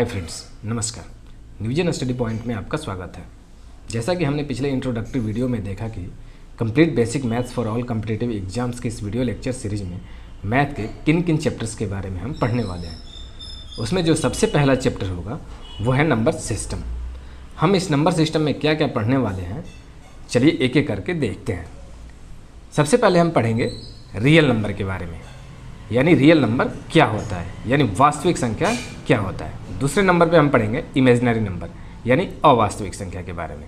Hi friends, नमस्कार। न्यूजन study point में आपका स्वागत है। जैसा कि हमने पिछले इंट्रोडक्टरी वीडियो में देखा कि complete basic maths for all competitive exams के इस वीडियो लेक्चर सीरीज में मैथ के किन किन चैप्टर्स के बारे में हम पढ़ने वाले हैं। उसमें जो सबसे पहला चैप्टर होगा वो है नंबर सिस्टम। हम इस नंबर सिस्टम में क्या क्या पढ़ने वाले हैं, चलिए एक एक करके देखते हैं। सबसे पहले हम पढ़ेंगे रियल नंबर के बारे में, यानी रियल नंबर क्या होता है, यानी वास्तविक संख्या क्या होता है। दूसरे नंबर पे हम पढ़ेंगे इमेजिनरी नंबर, यानी अवास्तविक संख्या के बारे में।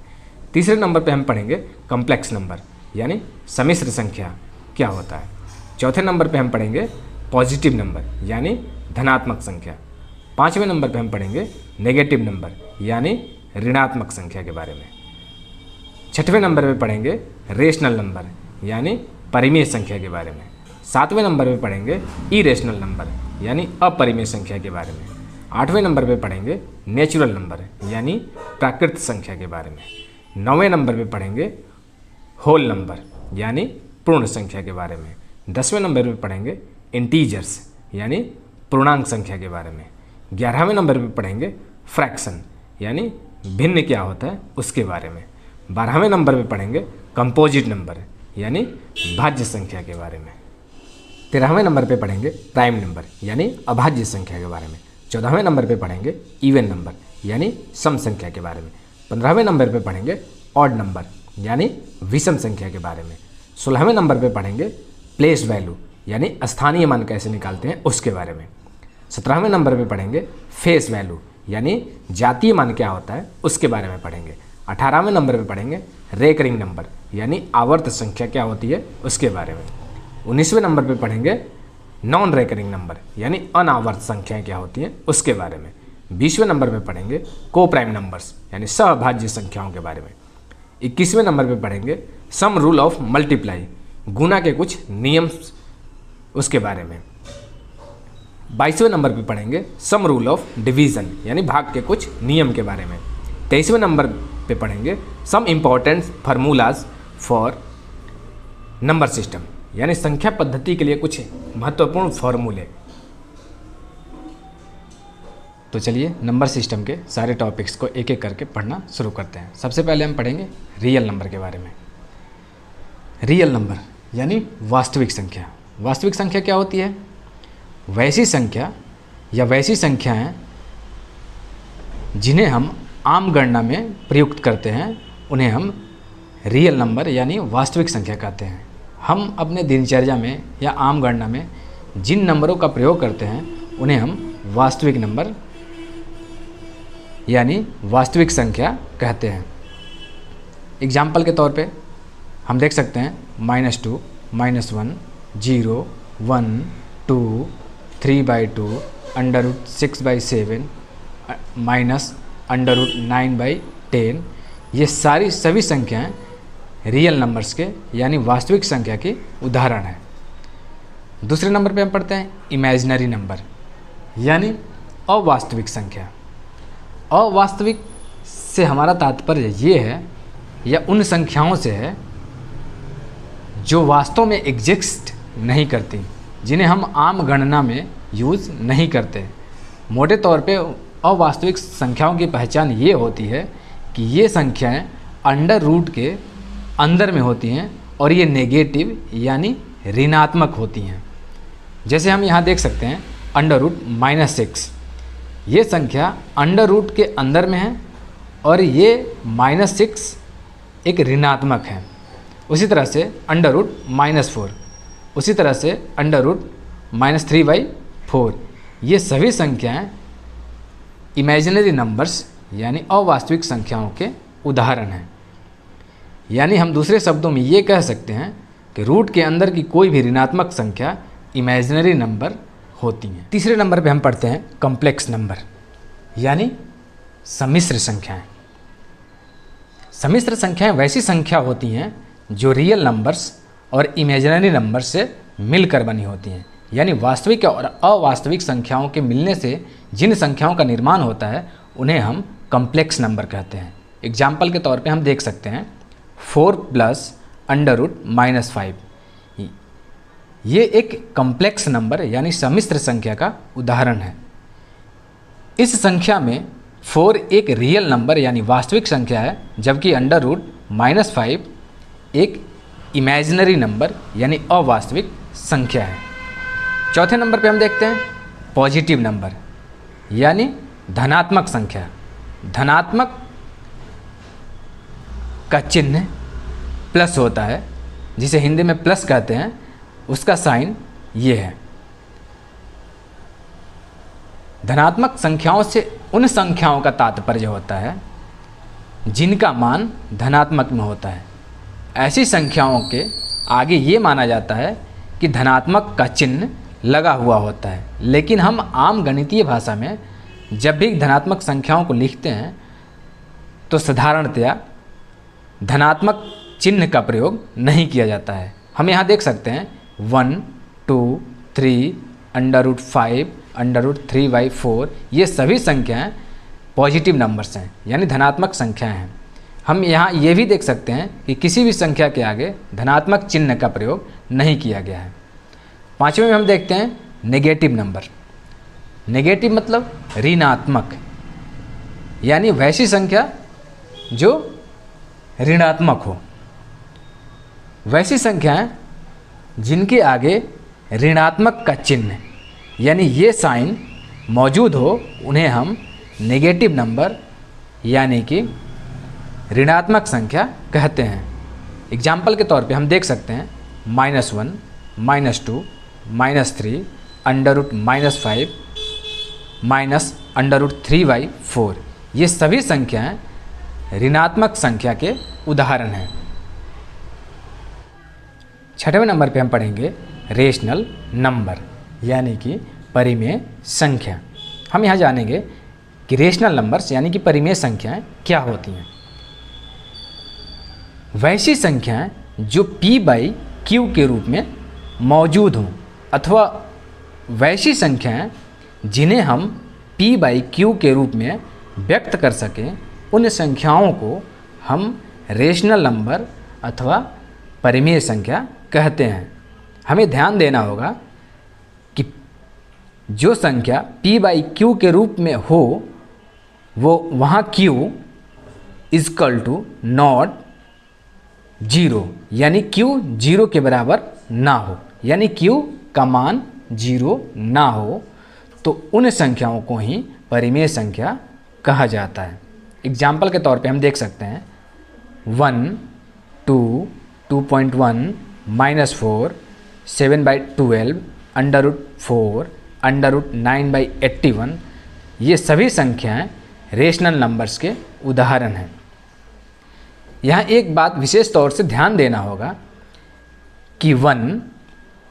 तीसरे नंबर पे हम पढ़ेंगे कॉम्प्लेक्स नंबर, यानी सम्मिश्र संख्या क्या होता है। चौथे नंबर पे हम पढ़ेंगे पॉजिटिव नंबर, यानी धनात्मक संख्या। पाँचवें नंबर पे हम पढ़ेंगे नेगेटिव नंबर, यानी ऋणात्मक संख्या के बारे में। छठवें नंबर पे पढ़ेंगे रेशनल नंबर, यानी परिमेय संख्या के बारे में। सातवें नंबर पे पढ़ेंगे इरेशनल नंबर, यानी अपरिमेय संख्या के बारे में। आठवें नंबर पे पढ़ेंगे नेचुरल नंबर, यानी प्राकृतिक संख्या के बारे में। नौवें नंबर पे पढ़ेंगे होल नंबर, यानी पूर्ण संख्या के बारे में। 10वें नंबर पे पढ़ेंगे इंटीजर्स, यानी पूर्णांक संख्या के बारे में। 11वें नंबर पे पढ़ेंगे फ्रैक्शन, यानी भिन्न क्या होता है उसके बारे में। 12वें नंबर पे पढ़ेंगे कंपोजिट नंबर, यानी भाज्य संख्या के बारे में। 13वें नंबर पे पढ़ेंगे प्राइम नंबर, यानी अभाज्य संख्या के बारे में। 14वें नंबर पे पढ़ेंगे इवन नंबर, यानी सम संख्या के बारे में। 15वें नंबर पे पढ़ेंगे ऑड नंबर, यानी विषम संख्या के बारे में। 16वें नंबर पे पढ़ेंगे प्लेस वैल्यू, यानी स्थानीय मान कैसे निकालते हैं उसके बारे में। 17वें नंबर पे पढ़ेंगे फेस वैल्यू, यानी जातीय मान क्या होता है उसके बारे में पढ़ेंगे। 18वें नंबर पे पढ़ेंगे रेकरिंग नंबर, यानी आवर्त संख्या क्या होती है उसके बारे में। 19वें नंबर पे पढ़ेंगे नॉन रेकरिंग नंबर, यानी अनावर्त संख्याएं क्या होती हैं उसके बारे में। 20वें नंबर पे पढ़ेंगे को प्राइम नंबर्स, यानी सहभाज्य संख्याओं के बारे में। 21वें नंबर पे पढ़ेंगे सम रूल ऑफ मल्टीप्लाई, गुणा के कुछ नियम उसके बारे में। 22वें नंबर पे पढ़ेंगे सम रूल ऑफ डिवीज़न, यानी भाग के कुछ नियम के बारे में। 23वें नंबर पे पढ़ेंगे some important formulas for number system, यानी संख्या पद्धति के लिए कुछ महत्वपूर्ण फॉर्मूले। तो चलिए नंबर सिस्टम के सारे टॉपिक्स को एक एक करके पढ़ना शुरू करते हैं। सबसे पहले हम पढ़ेंगे रियल नंबर के बारे में। रियल नंबर यानी वास्तविक संख्या। वास्तविक संख्या क्या होती है? वैसी संख्या या वैसी संख्याएं जिन्हें हम आम गणना में प्रयुक्त करते हैं उन्हें हम रियल नंबर यानी वास्तविक संख्या कहते हैं। हम अपने दिनचर्या में या आम गणना में जिन नंबरों का प्रयोग करते हैं उन्हें हम वास्तविक नंबर यानी वास्तविक संख्या कहते हैं। एग्जाम्पल के तौर पे हम देख सकते हैं -2, -1, 0, 1, 2, 3/2, √6/7, -√9/10। ये सारी सभी संख्याएं रियल नंबर्स के यानी वास्तविक संख्या की उदाहरण है। दूसरे नंबर पे हम पढ़ते हैं इमेजिनरी नंबर, यानी अवास्तविक संख्या। अवास्तविक से हमारा तात्पर्य ये है या उन संख्याओं से है जो वास्तव में एग्जिस्ट नहीं करती, जिन्हें हम आम गणना में यूज़ नहीं करते। मोटे तौर पे अवास्तविक संख्याओं की पहचान ये होती है कि ये संख्याएं अंडर रूट के अंदर में होती हैं और ये नेगेटिव यानी ऋणात्मक होती हैं। जैसे हम यहाँ देख सकते हैं √-6, ये संख्या अंडर रूट के अंदर में है और ये -6 एक ऋणात्मक है। उसी तरह से √-4, उसी तरह से √-3/4, ये सभी संख्याएं इमेजिनरी नंबर्स यानी अवास्तविक संख्याओं के उदाहरण हैं। यानी हम दूसरे शब्दों में ये कह सकते हैं कि रूट के अंदर की कोई भी ऋणात्मक संख्या इमेजिनरी नंबर होती हैं। तीसरे नंबर पे हम पढ़ते हैं कॉम्प्लेक्स नंबर, यानी सम्मिश्र संख्याएं। सम्मिश्र संख्याएं वैसी संख्या होती हैं जो रियल नंबर्स और इमेजिनरी नंबर से मिलकर बनी होती हैं। यानी वास्तविक और अवास्तविक संख्याओं के मिलने से जिन संख्याओं का निर्माण होता है उन्हें हम कॉम्प्लेक्स नंबर कहते हैं। एग्जाम्पल के तौर पे हम देख सकते हैं 4 + √-5, ये एक कॉम्प्लेक्स नंबर यानी सम्मिश्र संख्या का उदाहरण है। इस संख्या में 4 एक रियल नंबर यानी वास्तविक संख्या है, जबकि √-5 एक इमेजिनरी नंबर यानी अवास्तविक संख्या है। चौथे नंबर पे हम देखते हैं पॉजिटिव नंबर यानी धनात्मक संख्या। धनात्मक का चिन्ह प्लस होता है, जिसे हिंदी में प्लस कहते हैं, उसका साइन ये है। धनात्मक संख्याओं से उन संख्याओं का तात्पर्य होता है जिनका मान धनात्मक में होता है। ऐसी संख्याओं के आगे ये माना जाता है कि धनात्मक का चिन्ह लगा हुआ होता है, लेकिन हम आम गणितीय भाषा में जब भी धनात्मक संख्याओं को लिखते हैं तो साधारणतया धनात्मक चिन्ह का प्रयोग नहीं किया जाता है। हम यहाँ देख सकते हैं 1, 2, 3, √5, √3/4 ये सभी संख्याएं पॉजिटिव नंबर्स हैं यानी धनात्मक संख्याएं हैं। हम यहाँ ये भी देख सकते हैं कि किसी भी संख्या के आगे धनात्मक चिन्ह का प्रयोग नहीं किया गया है। पाँचवें में हम देखते हैं नेगेटिव नंबर। नेगेटिव मतलब ऋणात्मक, यानी वैसी संख्या जो ऋणात्मक हो। वैसी संख्याएं जिनके आगे ऋणात्मक का चिन्ह यानी ये साइन मौजूद हो, उन्हें हम नेगेटिव नंबर यानी कि ऋणात्मक संख्या कहते हैं। एग्जाम्पल के तौर पे हम देख सकते हैं -1, -2, -3, √-5, -√3/4 ये सभी संख्याएं ऋणात्मक संख्या के उदाहरण हैं। छठवें नंबर पे हम पढ़ेंगे रेशनल नंबर यानी कि परिमेय संख्या। हम यहाँ जानेंगे कि रेशनल नंबर्स यानी कि परिमेय संख्याएं क्या होती हैं। वैसी संख्याएं जो p/q के रूप में मौजूद हों अथवा वैसी संख्याएं जिन्हें हम p/q के रूप में व्यक्त कर सकें, उन संख्याओं को हम रेशनल नंबर अथवा परिमेय संख्या कहते हैं। हमें ध्यान देना होगा कि जो संख्या p/q के रूप में हो वो वहाँ q = (0) यानी q 0 के बराबर ना हो, यानी q का मान 0 ना हो, तो उन संख्याओं को ही परिमेय संख्या कहा जाता है। एग्जाम्पल के तौर पे हम देख सकते हैं 1, 2, 2.1, -4, 7/12, √4, √9/81 ये सभी संख्याएं रेशनल नंबर्स के उदाहरण हैं। यहाँ एक बात विशेष तौर से ध्यान देना होगा कि 1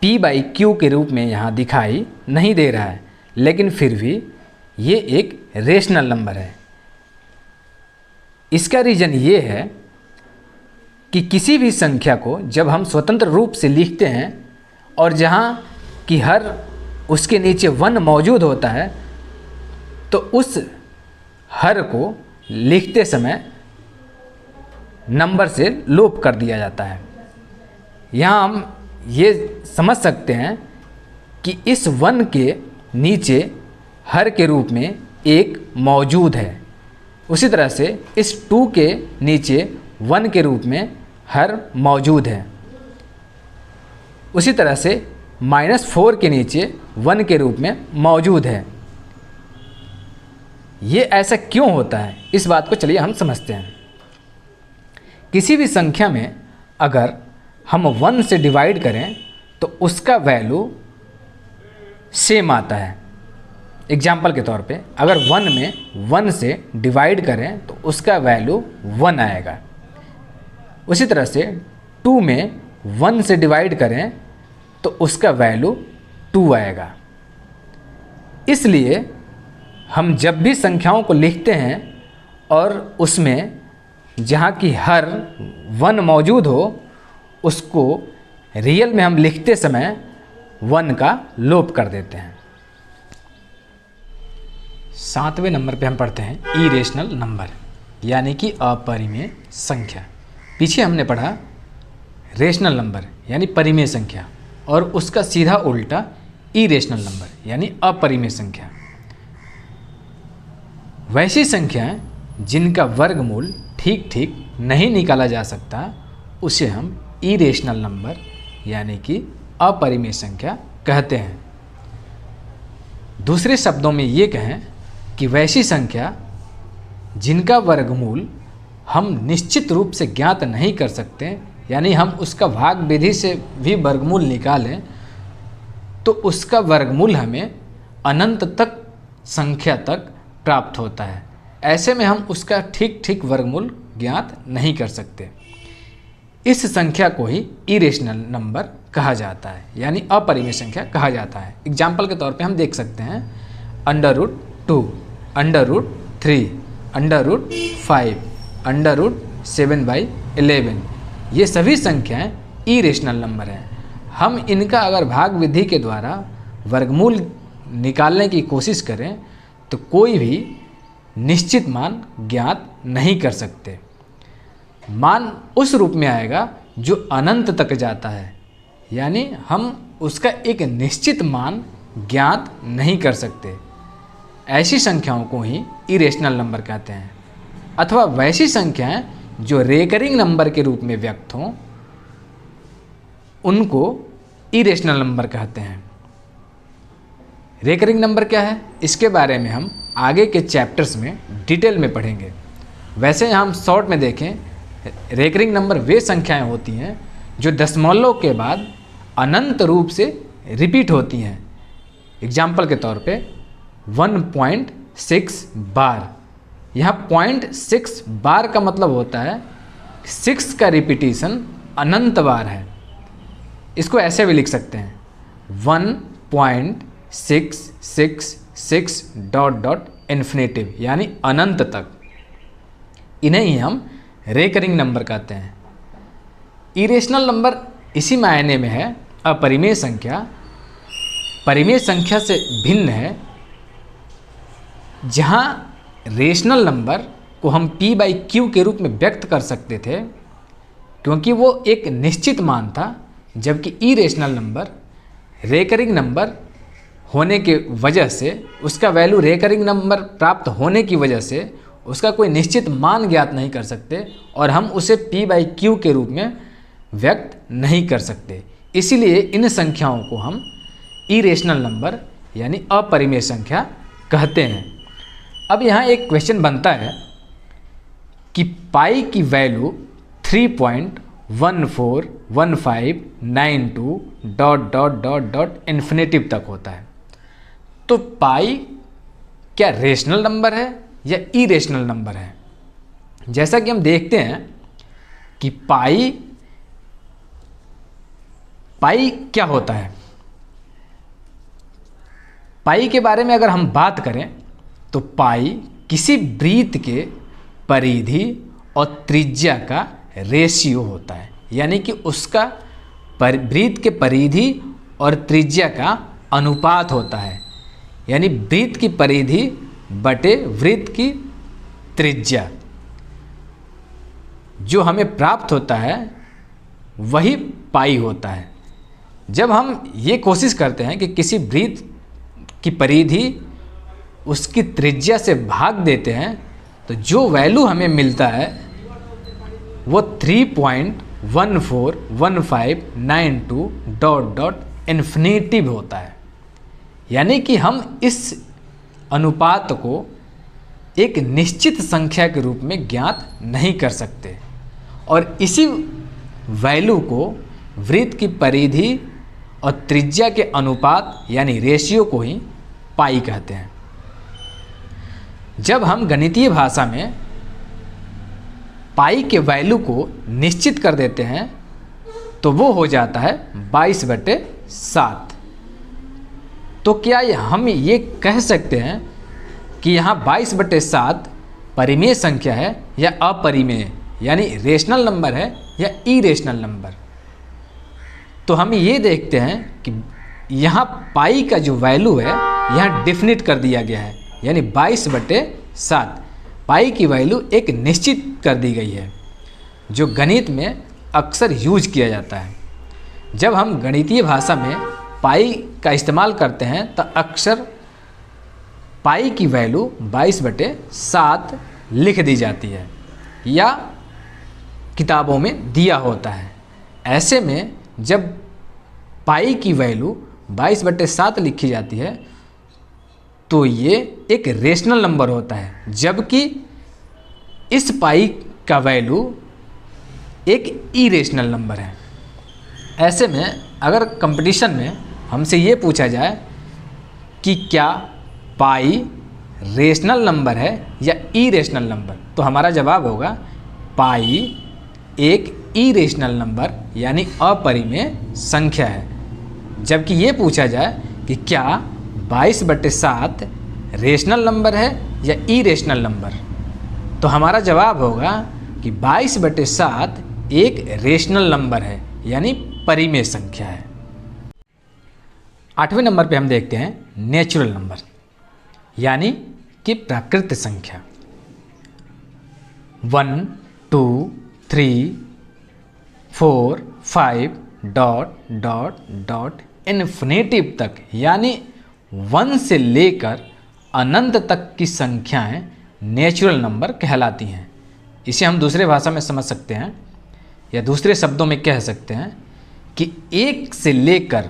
p/q के रूप में यहाँ दिखाई नहीं दे रहा है, लेकिन फिर भी ये एक रेशनल नंबर है। इसका रीज़न ये है कि किसी भी संख्या को जब हम स्वतंत्र रूप से लिखते हैं और जहाँ कि हर उसके नीचे 1 मौजूद होता है, तो उस हर को लिखते समय नंबर से लोप कर दिया जाता है। यहाँ हम ये समझ सकते हैं कि इस 1 के नीचे हर के रूप में 1 मौजूद है। उसी तरह से इस 2 के नीचे 1 के रूप में हर मौजूद है। उसी तरह से -4 के नीचे 1 के रूप में मौजूद है। ये ऐसा क्यों होता है, इस बात को चलिए हम समझते हैं। किसी भी संख्या में अगर हम 1 से डिवाइड करें तो उसका वैल्यू सेम आता है। एग्जाम्पल के तौर पे अगर 1 में 1 से डिवाइड करें तो उसका वैल्यू 1 आएगा। उसी तरह से 2 में 1 से डिवाइड करें तो उसका वैल्यू 2 आएगा। इसलिए हम जब भी संख्याओं को लिखते हैं और उसमें जहाँ की हर 1 मौजूद हो, उसको रियल में हम लिखते समय 1 का लोप कर देते हैं। 7वें नंबर पे हम पढ़ते हैं इरेशनल नंबर यानी कि अपरिमेय संख्या। पीछे हमने पढ़ा रेशनल नंबर यानी परिमेय संख्या और उसका सीधा उल्टा इरेशनल नंबर यानी अपरिमेय संख्या। वैसी संख्याएं जिनका वर्गमूल ठीक ठीक नहीं निकाला जा सकता उसे हम इरेशनल नंबर यानी कि अपरिमेय संख्या कहते हैं। दूसरे शब्दों में ये कहें कि वैसी संख्या जिनका वर्गमूल हम निश्चित रूप से ज्ञात नहीं कर सकते, यानी हम उसका भाग विधि से भी वर्गमूल निकालें तो उसका वर्गमूल हमें अनंत तक संख्या तक प्राप्त होता है। ऐसे में हम उसका ठीक ठीक वर्गमूल ज्ञात नहीं कर सकते। इस संख्या को ही इरेशनल नंबर कहा जाता है, यानी अपरिमेय संख्या कहा जाता है। एग्जाम्पल के तौर पे हम देख सकते हैं √2, √3, √5, √7/11, ये सभी संख्याएं इरेशनल नंबर हैं। हम इनका अगर भाग विधि के द्वारा वर्गमूल निकालने की कोशिश करें तो कोई भी निश्चित मान ज्ञात नहीं कर सकते। मान उस रूप में आएगा जो अनंत तक जाता है, यानी हम उसका एक निश्चित मान ज्ञात नहीं कर सकते। ऐसी संख्याओं को ही इरेशनल नंबर कहते हैं। अथवा वैसी संख्याएं जो रेकरिंग नंबर के रूप में व्यक्त हों उनको इरेशनल नंबर कहते हैं। रेकरिंग नंबर क्या है, इसके बारे में हम आगे के चैप्टर्स में डिटेल में पढ़ेंगे। वैसे हम शॉर्ट में देखें, रेकरिंग नंबर वे संख्याएं होती हैं जो दशमलव के बाद अनंत रूप से रिपीट होती हैं। एग्जाम्पल के तौर पे 1.6 बार। यहाँ 0.6 बार का मतलब होता है 6 का रिपीटिशन अनंत बार है। इसको ऐसे भी लिख सकते हैं 1.666 ... इन्फिनिटिव, यानी अनंत तक। इन्हें ही हम रेकरिंग नंबर कहते हैं। इरेशनल नंबर इसी मायने में है अपरिमेय संख्या। परिमेय संख्या से भिन्न है, जहाँ रेशनल नंबर को हम p/q के रूप में व्यक्त कर सकते थे क्योंकि वो एक निश्चित मान था, जबकि इरेशनल नंबर रेकरिंग नंबर होने के वजह से, उसका वैल्यू रेकरिंग नंबर प्राप्त होने की वजह से उसका कोई निश्चित मान ज्ञात नहीं कर सकते और हम उसे p/q के रूप में व्यक्त नहीं कर सकते। इसीलिए इन संख्याओं को हम इरेशनल नंबर यानी अपरिमेय संख्या कहते हैं। अब यहाँ एक क्वेश्चन बनता है कि पाई की वैल्यू 3.141592 ... इन्फिनिटिव तक होता है। तो पाई क्या रेशनल नंबर है या इरेशनल नंबर है? जैसा कि हम देखते हैं कि पाई क्या होता है। पाई के बारे में अगर हम बात करें तो पाई किसी वृत्त के परिधि और त्रिज्या का रेशियो होता है, यानी कि उसका वृत्त के परिधि और त्रिज्या का अनुपात होता है, यानी वृत्त की परिधि बटे वृत्त की त्रिज्या। जो हमें प्राप्त होता है वही पाई होता है। जब हम ये कोशिश करते हैं कि किसी वृत्त की परिधि उसकी त्रिज्या से भाग देते हैं तो जो वैल्यू हमें मिलता है वो 3.141592 ... इन्फिनिटिव होता है। यानी कि हम इस अनुपात को एक निश्चित संख्या के रूप में ज्ञात नहीं कर सकते और इसी वैल्यू को वृत्त की परिधि और त्रिज्या के अनुपात यानी रेशियो को ही पाई कहते हैं। जब हम गणितीय भाषा में पाई के वैल्यू को निश्चित कर देते हैं तो वो हो जाता है 22/7। तो क्या हम ये कह सकते हैं कि यहाँ 22/7 परिमेय संख्या है या अपरिमेय, यानी रेशनल नंबर है या इरेशनल नंबर? तो हम ये देखते हैं कि यहाँ पाई का जो वैल्यू है यहाँ डिफिनिट कर दिया गया है, यानी 22/7 पाई की वैल्यू एक निश्चित कर दी गई है, जो गणित में अक्सर यूज किया जाता है। जब हम गणितीय भाषा में पाई का इस्तेमाल करते हैं तो अक्सर पाई की वैल्यू 22/7 लिख दी जाती है या किताबों में दिया होता है। ऐसे में जब पाई की वैल्यू 22/7 लिखी जाती है तो ये एक रेशनल नंबर होता है, जबकि इस पाई का वैल्यू एक इरेशनल नंबर है। ऐसे में अगर कंपटीशन में हमसे ये पूछा जाए कि क्या पाई रेशनल नंबर है या इरेशनल नंबर, तो हमारा जवाब होगा पाई एक इरेशनल नंबर यानी अपरिमेय संख्या है। जबकि ये पूछा जाए कि क्या 22/7 रेशनल नंबर है या इरेशनल नंबर, तो हमारा जवाब होगा कि 22/7 एक रेशनल नंबर है यानी परिमेय संख्या है। 8वें नंबर पे हम देखते हैं नेचुरल नंबर यानी कि प्राकृत संख्या। 1 2 3 4 5 डॉट डॉट डॉट इन्फिनेटिव तक यानी 1 से लेकर अनंत तक की संख्याएं नेचुरल नंबर कहलाती हैं। इसे हम दूसरे भाषा में समझ सकते हैं या दूसरे शब्दों में कह सकते हैं कि 1 से लेकर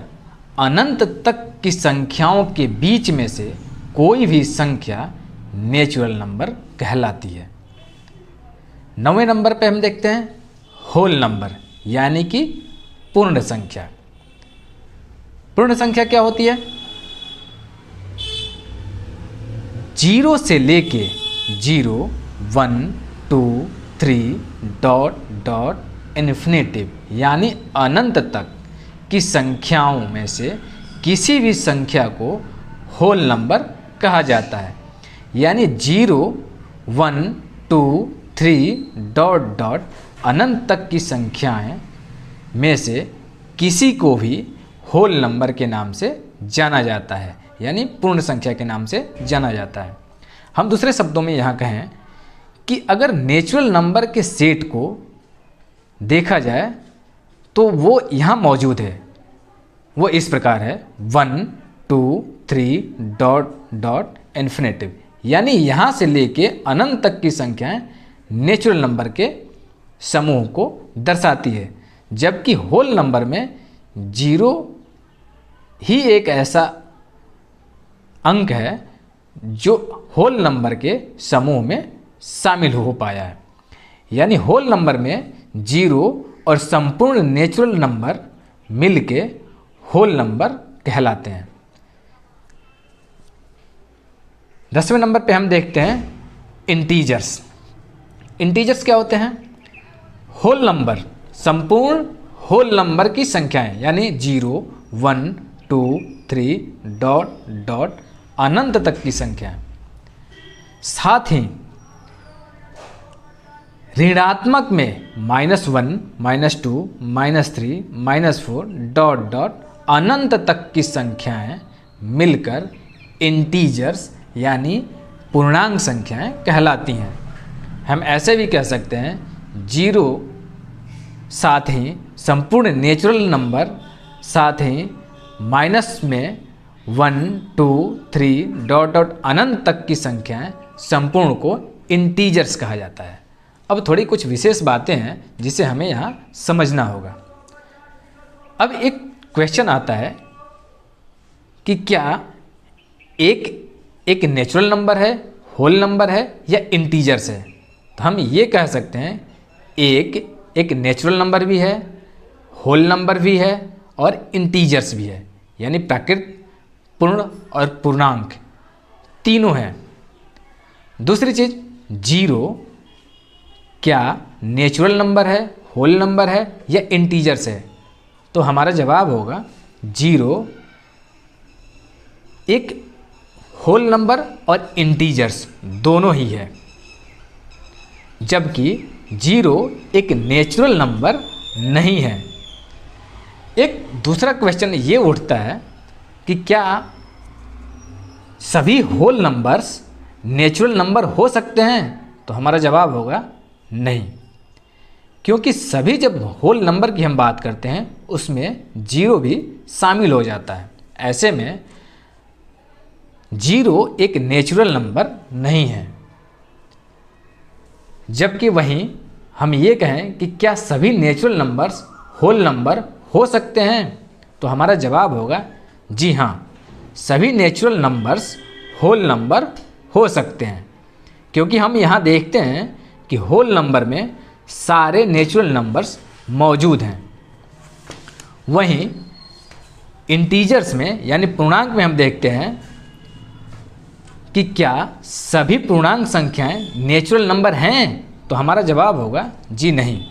अनंत तक की संख्याओं के बीच में से कोई भी संख्या नेचुरल नंबर कहलाती है। 9वें नंबर पे हम देखते हैं होल नंबर यानी कि पूर्ण संख्या। पूर्ण संख्या क्या होती है? 0 से लेके 0 1 2 3 डॉट डॉट इन्फिनेटिव यानी अनंत तक की संख्याओं में से किसी भी संख्या को होल नंबर कहा जाता है। यानी 0 1 2 3 डॉट डॉट अनंत तक की संख्याएं में से किसी को भी होल नंबर के नाम से जाना जाता है यानी पूर्ण संख्या के नाम से जाना जाता है। हम दूसरे शब्दों में यहाँ कहें कि अगर नेचुरल नंबर के सेट को देखा जाए तो वो यहाँ मौजूद है। वो इस प्रकार है 1 2 3 डॉट डॉट इन्फिनेटिव यानी यहाँ से लेके अनंत तक की संख्याएं नेचुरल नंबर के समूह को दर्शाती है। जबकि होल नंबर में 0 ही एक ऐसा अंक है जो होल नंबर के समूह में शामिल हो पाया है। यानी होल नंबर में 0 और संपूर्ण नेचुरल नंबर मिलके होल नंबर कहलाते हैं। 10वें नंबर पे हम देखते हैं इंटीजर्स। इंटीजर्स क्या होते हैं? होल नंबर, संपूर्ण होल नंबर की संख्याएं यानी 0 1 2 3 डॉट डॉट अनंत तक की संख्याएं। साथ ही ऋणात्मक में -1 -2 -3 -4 डॉट डॉट अनंत तक की संख्याएं मिलकर इंटीजर्स यानी पूर्णांक संख्याएं कहलाती हैं। हम ऐसे भी कह सकते हैं 0 साथ ही संपूर्ण नेचुरल नंबर साथ ही माइनस में 1 2 3 डॉट डॉट अनंत तक की संख्याएं संपूर्ण को इंटीजर्स कहा जाता है। अब थोड़ी कुछ विशेष बातें हैं जिसे हमें यहाँ समझना होगा। अब एक क्वेश्चन आता है कि क्या एक नेचुरल नंबर है, होल नंबर है या इंटीजर्स है? तो हम ये कह सकते हैं एक नेचुरल नंबर भी है, होल नंबर भी है और इंटीजर्स भी है। यानी प्राकृत, पूर्ण और पूर्णांक तीनों हैं। दूसरी चीज़ 0 क्या नेचुरल नंबर है, होल नंबर है या इंटीजर्स है? तो हमारा जवाब होगा 0 एक होल नंबर और इंटीजर्स दोनों ही है, जबकि 0 एक नेचुरल नंबर नहीं है। एक दूसरा क्वेश्चन ये उठता है कि क्या सभी होल नंबर्स नेचुरल नंबर हो सकते हैं? तो हमारा जवाब होगा नहीं, क्योंकि सभी जब होल नंबर की हम बात करते हैं उसमें 0 भी शामिल हो जाता है। ऐसे में जीरो एक नेचुरल नंबर नहीं है। जबकि वहीं हम ये कहें कि क्या सभी नेचुरल नंबर्स होल नंबर हो सकते हैं, तो हमारा जवाब होगा जी हाँ, सभी नेचुरल नंबर्स होल नंबर हो सकते हैं। क्योंकि हम यहाँ देखते हैं कि होल नंबर में सारे नेचुरल नंबर्स मौजूद हैं। वहीं इंटीजर्स में यानी पूर्णांक में हम देखते हैं कि क्या सभी पूर्णांक संख्याएं नेचुरल नंबर हैं, तो हमारा जवाब होगा जी नहीं,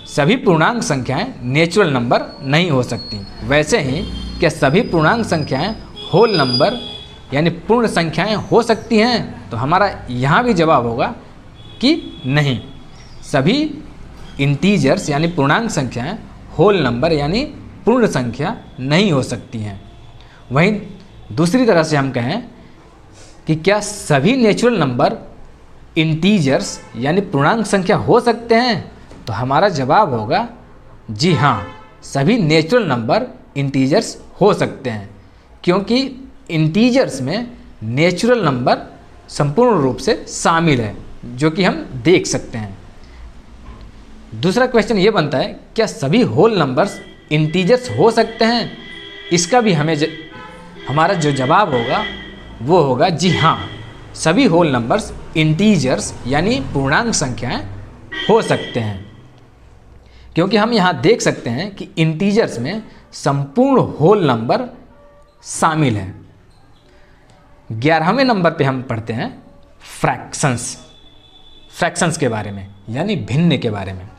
सभी पूर्णांक संख्याएं नेचुरल नंबर नहीं हो सकती। वैसे ही क्या सभी पूर्णांक संख्याएं होल नंबर यानी पूर्ण संख्याएं हो सकती हैं, तो हमारा यहाँ भी जवाब होगा कि नहीं, सभी इंटीजर्स यानी पूर्णांक संख्याएं होल नंबर यानी पूर्ण संख्या नहीं हो सकती हैं। वहीं दूसरी तरह से हम कहें कि क्या सभी नेचुरल नंबर इंटीजर्स यानी पूर्णांक संख्या हो सकते हैं, तो हमारा जवाब होगा जी हाँ, सभी नेचुरल नंबर इंटीजर्स हो सकते हैं। क्योंकि इंटीजर्स में नेचुरल नंबर संपूर्ण रूप से शामिल है, जो कि हम देख सकते हैं। दूसरा क्वेश्चन ये बनता है, क्या सभी होल नंबर्स इंटीजर्स हो सकते हैं? इसका भी हमें हमारा जो जवाब होगा वो होगा जी हाँ, सभी होल नंबर्स इंटीजर्स यानी पूर्णांक संख्याएं हो सकते हैं। क्योंकि हम यहाँ देख सकते हैं कि इंटीजर्स में संपूर्ण होल नंबर शामिल है। 11वें नंबर पे हम पढ़ते हैं फ्रैक्शंस के बारे में, यानी भिन्न के बारे में।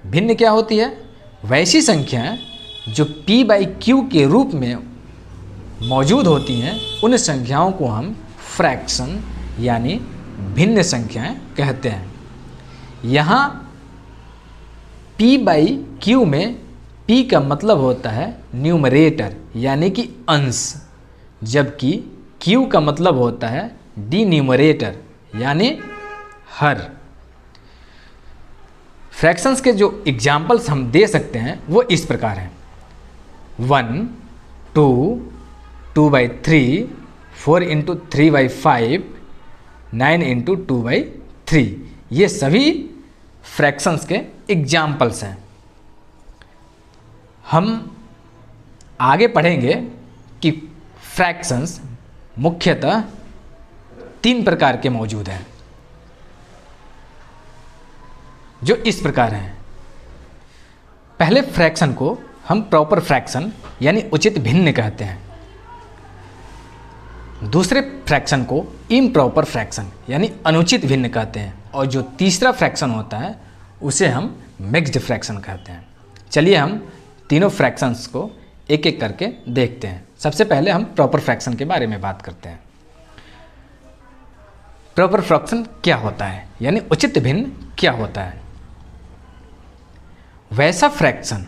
भिन्न क्या होती है? वैसी संख्याएं जो p/q के रूप में मौजूद होती हैं, उन संख्याओं को हम फ्रैक्शन यानी भिन्न संख्याएं कहते हैं। यहाँ p/q में p का मतलब होता है न्यूमरेटर यानी कि अंश, जबकि q का मतलब होता है डिन्यूमरेटर यानी हर। फ्रैक्शंस के जो एग्जाम्पल्स हम दे सकते हैं वो इस प्रकार हैं: 1, 2, 2/3, 4 × 3/5, 9 × 2/3। ये सभी फ्रैक्शंस के एग्जाम्पल्स हैं। हम आगे पढ़ेंगे कि फ्रैक्शंस मुख्यतः 3 प्रकार के मौजूद हैं, जो इस प्रकार हैं। पहले फ्रैक्शन को हम प्रॉपर फ्रैक्शन यानी उचित भिन्न कहते हैं। दूसरे फ्रैक्शन को इम्प्रॉपर फ्रैक्शन यानी अनुचित भिन्न कहते हैं, और जो तीसरा फ्रैक्शन होता है उसे हम मिक्स्ड फ्रैक्शन कहते हैं। चलिए हम तीनों फ्रैक्शंस को एक एक करके देखते हैं। सबसे पहले हम प्रॉपर फ्रैक्शन के बारे में बात करते हैं। प्रॉपर फ्रैक्शन क्या होता है यानी उचित भिन्न क्या होता है? वैसा फ्रैक्शन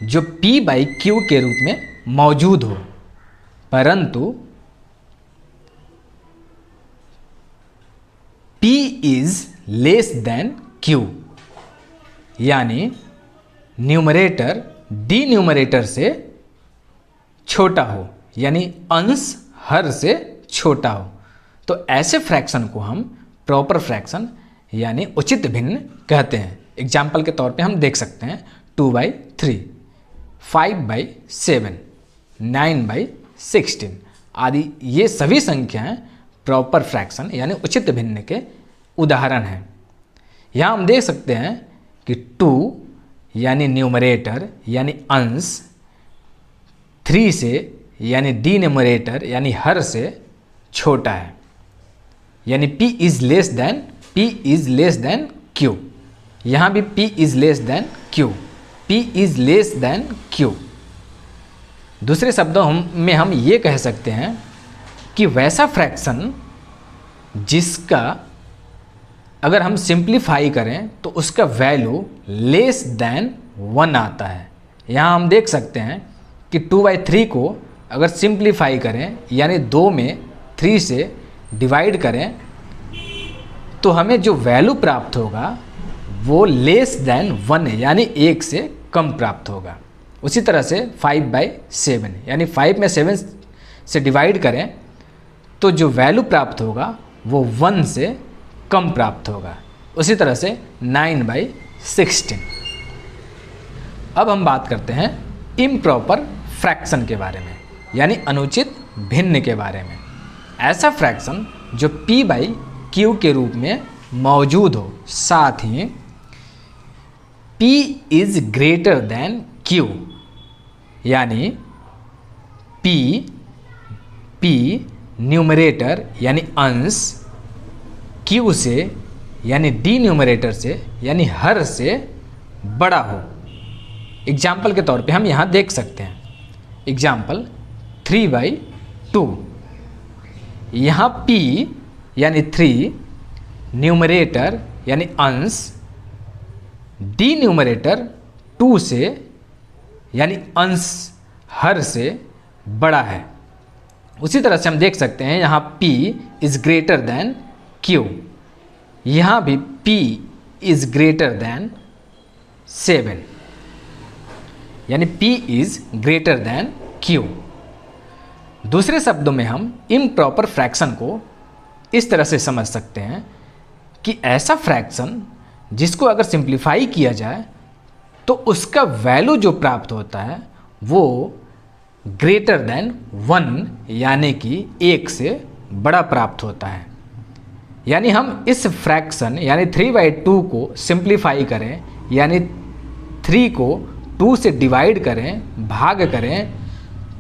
जो p/q के रूप में मौजूद हो, परंतु p is less than q, यानी न्यूमरेटर डिन्यूमरेटर से छोटा हो, यानी अंश हर से छोटा हो, तो ऐसे फ्रैक्शन को हम प्रॉपर फ्रैक्शन यानी उचित भिन्न कहते हैं। एग्जाम्पल के तौर पे हम देख सकते हैं 2/3, 5/7, 9/16 आदि। ये सभी संख्याएं प्रॉपर फ्रैक्शन यानी उचित भिन्न के उदाहरण हैं। यहाँ हम देख सकते हैं कि 2 यानी न्यूमरेटर यानी अंश 3 से यानी डिन्यूमरेटर यानी हर से छोटा है, यानी p is less than q। यहाँ भी p is less than q, p is less than q। दूसरे शब्दों में हम ये कह सकते हैं कि वैसा फ्रैक्शन जिसका अगर हम सिंप्लीफाई करें तो उसका वैल्यू लेस देन 1 आता है। यहाँ हम देख सकते हैं कि 2/3 को अगर सिंप्लीफाई करें यानी 2 में 3 से डिवाइड करें तो हमें जो वैल्यू प्राप्त होगा वो लेस देन 1 यानी 1 से कम प्राप्त होगा। उसी तरह से 5/7 यानी 5 में 7 से डिवाइड करें तो जो वैल्यू प्राप्त होगा वो 1 से कम प्राप्त होगा। उसी तरह से 9/16। अब हम बात करते हैं इम्प्रॉपर फ्रैक्शन के बारे में, यानी अनुचित भिन्न के बारे में। ऐसा फ्रैक्शन जो p/q के रूप में मौजूद हो, साथ ही p is greater than q, यानी p न्यूमरेटर यानी अंश q से यानी डिन्यूमरेटर से यानी हर से बड़ा हो। एग्जाम्पल के तौर पे हम यहाँ देख सकते हैं, एग्जाम्पल 3/2। यहाँ p यानी 3 न्यूमरेटर यानी अंश डिन्यूमरेटर 2 से यानी अंश हर से बड़ा है। उसी तरह से हम देख सकते हैं यहाँ p is greater than q, यहाँ भी p इज ग्रेटर देन 7, यानी p is greater than q। दूसरे शब्दों में हम इम्प्रॉपर फ्रैक्शन को इस तरह से समझ सकते हैं कि ऐसा फ्रैक्शन जिसको अगर सिंप्लीफाई किया जाए तो उसका वैल्यू जो प्राप्त होता है वो ग्रेटर देन 1 यानी कि 1 से बड़ा प्राप्त होता है। यानी हम इस फ्रैक्शन यानी 3/2 को सिंप्लीफाई करें, यानी 3 को 2 से डिवाइड करें, भाग करें,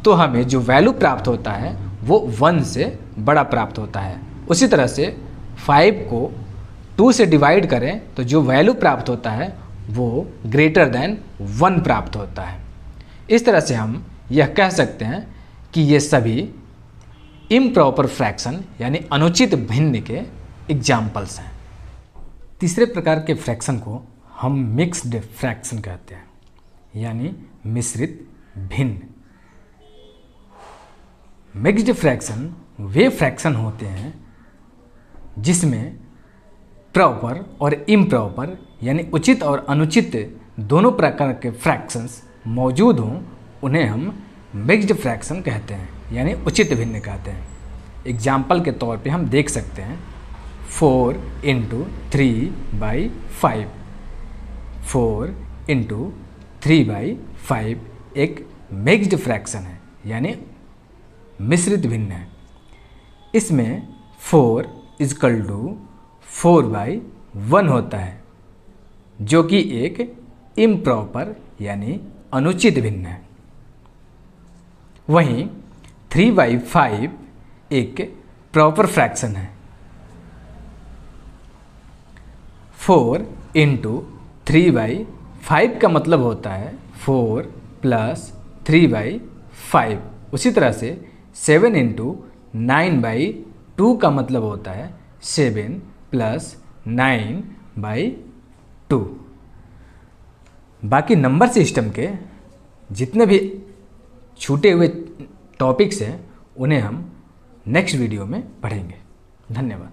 तो हमें जो वैल्यू प्राप्त होता है वो 1 से बड़ा प्राप्त होता है। उसी तरह से 5 को 2 से डिवाइड करें तो जो वैल्यू प्राप्त होता है वो ग्रेटर देन 1 प्राप्त होता है। इस तरह से हम यह कह सकते हैं कि ये सभी इम्प्रॉपर फ्रैक्शन यानी अनुचित भिन्न के एग्जाम्पल्स हैं। तीसरे प्रकार के फ्रैक्शन को हम मिक्स्ड फ्रैक्शन कहते हैं, यानी मिश्रित भिन्न। मिक्स्ड फ्रैक्शन वे फ्रैक्शन होते हैं जिसमें प्रॉपर और इम्प्रॉपर यानी उचित और अनुचित दोनों प्रकार के फ्रैक्शंस मौजूद हों, उन्हें हम मिक्स्ड फ्रैक्शन कहते हैं, यानी उचित भिन्न कहते हैं। एग्जाम्पल के तौर पे हम देख सकते हैं 4 × 3/5। 4 × 3/5 एक मिक्स्ड फ्रैक्शन है, यानी मिश्रित भिन्न है। इसमें 4 = 4/1 होता है, जो कि एक इम्प्रॉपर यानी अनुचित भिन्न है। वहीं 3/5 एक प्रॉपर फ्रैक्शन है। 4 × 3/5 का मतलब होता है 4 + 3/5। उसी तरह से 7 × 9/2 का मतलब होता है 7 + 9/2। बाकी नंबर सिस्टम के जितने भी छूटे हुए टॉपिक्स हैं उन्हें हम नेक्स्ट वीडियो में पढ़ेंगे। धन्यवाद।